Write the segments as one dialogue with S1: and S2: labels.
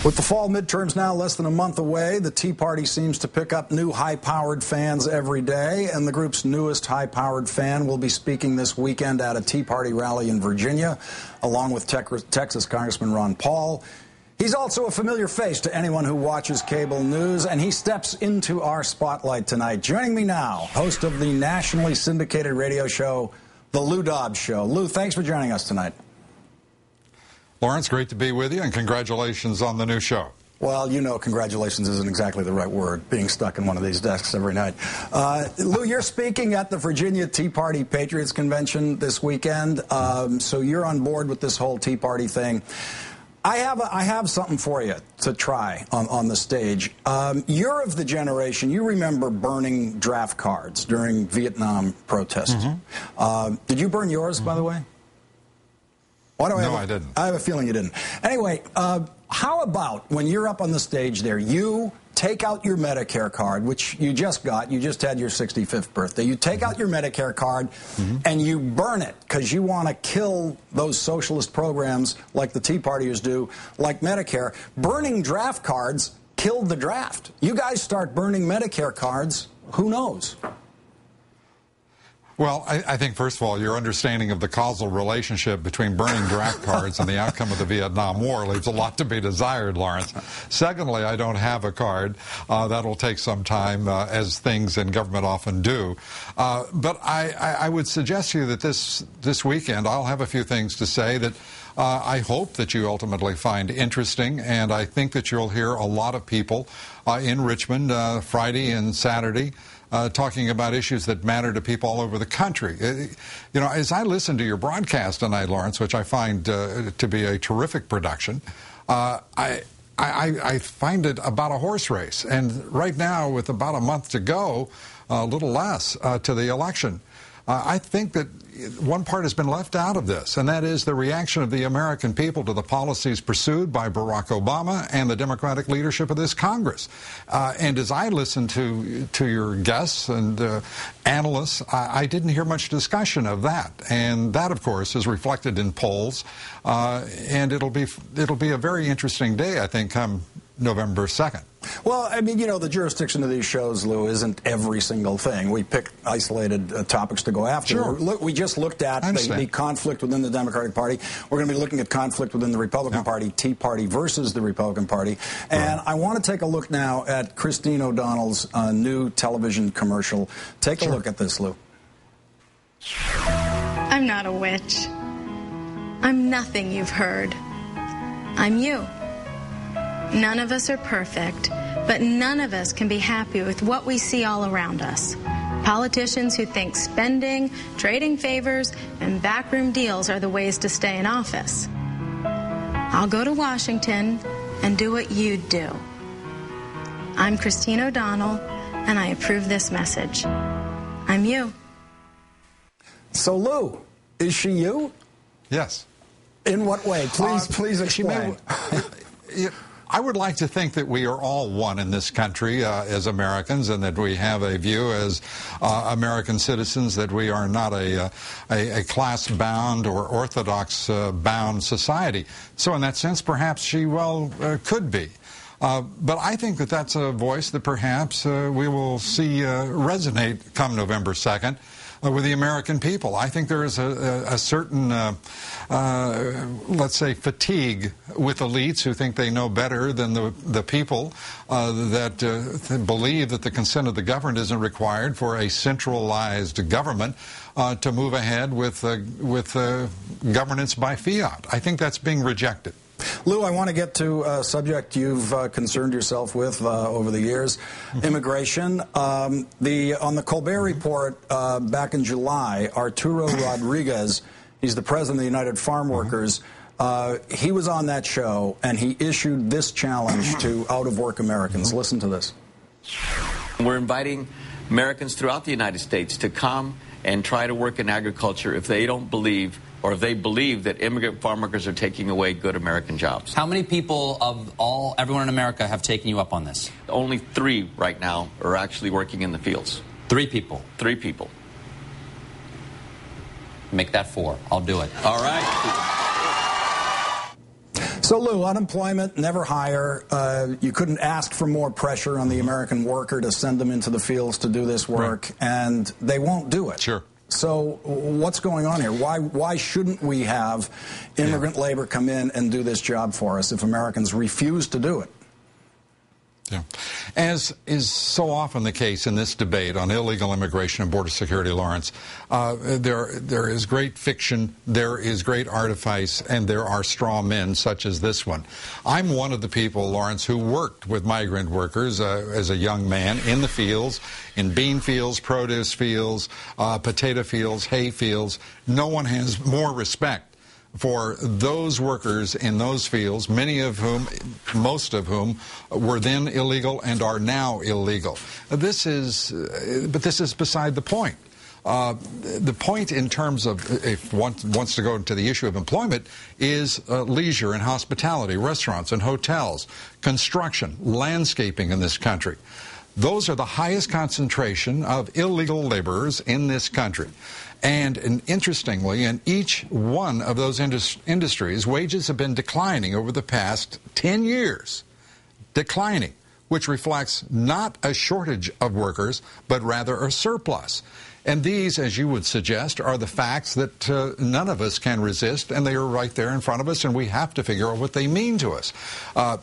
S1: With the fall midterms now less than a month away, the Tea Party seems to pick up new high-powered fans every day, and the group's newest high-powered fan will be speaking this weekend at a Tea Party rally in Virginia, along with Texas Congressman Ron Paul. He's also a familiar face to anyone who watches cable news, and he steps into our spotlight tonight. Joining me now, host of the nationally syndicated radio show, The Lou Dobbs Show. Lou, thanks for joining us tonight.
S2: Lawrence, great to be with you, and congratulations on the new show.
S1: Well, you know, congratulations isn't exactly the right word, being stuck in one of these desks every night. Lou, you're speaking at the Virginia Tea Party Patriots Convention this weekend, so you're on board with this whole Tea Party thing. I have something for you to try on the stage. You're of the generation, you remember burning draft cards during Vietnam protests. Mm-hmm. Did you burn yours, by the way?
S2: No, I didn't.
S1: I have a feeling you didn't. Anyway, how about when you're up on the stage there, you take out your Medicare card, which you just got. You just had your 65th birthday. You take out your Medicare card and you burn it because you want to kill those socialist programs like the Tea Partiers do, like Medicare. Burning draft cards killed the draft. You guys start burning Medicare cards, who knows?
S2: Well, I think, first of all, your understanding of the causal relationship between burning draft cards and the outcome of the Vietnam War leaves a lot to be desired, Lawrence. Secondly, I don't have a card. That'll take some time, as things in government often do. But I would suggest to you that this weekend I'll have a few things to say that I hope that you ultimately find interesting, and I think that you'll hear a lot of people in Richmond Friday and Saturday talking about issues that matter to people all over the country. You know, as I listen to your broadcast tonight, Lawrence, which I find to be a terrific production, I find it about a horse race. And right now, with about a month to go, a little less, to the election, I think that one part has been left out of this, and that is the reaction of the American people to the policies pursued by Barack Obama and the Democratic leadership of this Congress. And as I listened to your guests and analysts, I didn't hear much discussion of that. And that, of course, is reflected in polls. And it'll be a very interesting day, I think, come November 2nd.
S1: Well, I mean, you know, the jurisdiction of these shows, Lou, isn't every single thing. We pick isolated topics to go after.
S2: Sure.
S1: We just looked at the conflict within the Democratic Party. We're going to be looking at conflict within the Republican Party, Tea Party versus the Republican Party. And I want to take a look now at Christine O'Donnell's new television commercial. Take a look at this, Lou.
S3: I'm not a witch. I'm nothing you've heard. I'm you. None of us are perfect, but none of us can be happy with what we see all around us. Politicians who think spending, trading favors, and backroom deals are the ways to stay in office. I'll go to Washington and do what you'd do. I'm Christine O'Donnell, and I approve this message. I'm you.
S1: So, Lou, is she you?
S2: Yes.
S1: In what way? Please explain.
S2: I would like to think that we are all one in this country as Americans, and that we have a view as American citizens that we are not a class-bound or orthodox-bound society. So in that sense, perhaps she could be. But I think that that's a voice that perhaps we will see resonate come November 2nd. With the American people. I think there is a certain, let's say, fatigue with elites who think they know better than the people that believe that the consent of the governed isn't required for a centralized government to move ahead with governance by fiat. I think that's being rejected.
S1: Lou, I want to get to a subject you've concerned yourself with over the years, immigration. On the Colbert Report back in July, Arturo Rodriguez, he's the president of the United Farm Workers, he was on that show, and he issued this challenge to out-of-work Americans. Listen to this.
S4: We're inviting Americans throughout the United States to come and try to work in agriculture if they don't believe, or if they believe that immigrant farm workers are taking away good American jobs.
S5: How many people of everyone in America have taken you up on this?
S4: Only 3 right now are actually working in the fields.
S5: 3 people?
S4: 3 people.
S5: Make that 4. I'll do it.
S4: All right.
S1: So, Lou, unemployment, never higher. You couldn't ask for more pressure on the American worker to send them into the fields to do this work, and they won't do it.
S2: Sure.
S1: So what's going on here? Why shouldn't we have immigrant labor come in and do this job for us if Americans refuse to do it?
S2: Yeah. As is so often the case in this debate on illegal immigration and border security, Lawrence, there is great fiction, there is great artifice, and there are straw men such as this one. I'm one of the people, Lawrence, who worked with migrant workers as a young man in the fields, in bean fields, produce fields, potato fields, hay fields. No one has more respect for those workers in those fields, most of whom were then illegal and are now illegal. But this is beside the point. The point in terms of, if one wants to go into the issue of employment, is leisure and hospitality, restaurants and hotels, construction, landscaping in this country. Those are the highest concentration of illegal laborers in this country. And interestingly, in each one of those industries, wages have been declining over the past 10 years. Declining, which reflects not a shortage of workers, but rather a surplus. And these, as you would suggest, are the facts that none of us can resist, and they are right there in front of us, and we have to figure out what they mean to us.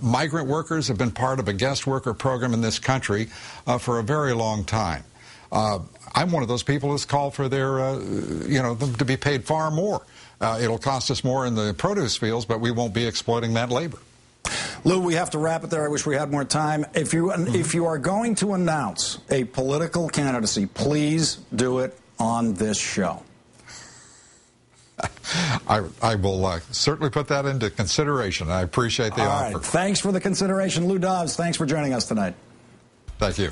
S2: Migrant workers have been part of a guest worker program in this country for a very long time. I'm one of those people who's called for their, them to be paid far more. It'll cost us more in the produce fields, but we won't be exploiting that labor.
S1: Lou, we have to wrap it there. I wish we had more time. If you are going to announce a political candidacy, please do it on this show.
S2: I will certainly put that into consideration. I appreciate the offer.
S1: Right. Thanks for the consideration. Lou Dobbs, thanks for joining us tonight.
S2: Thank you.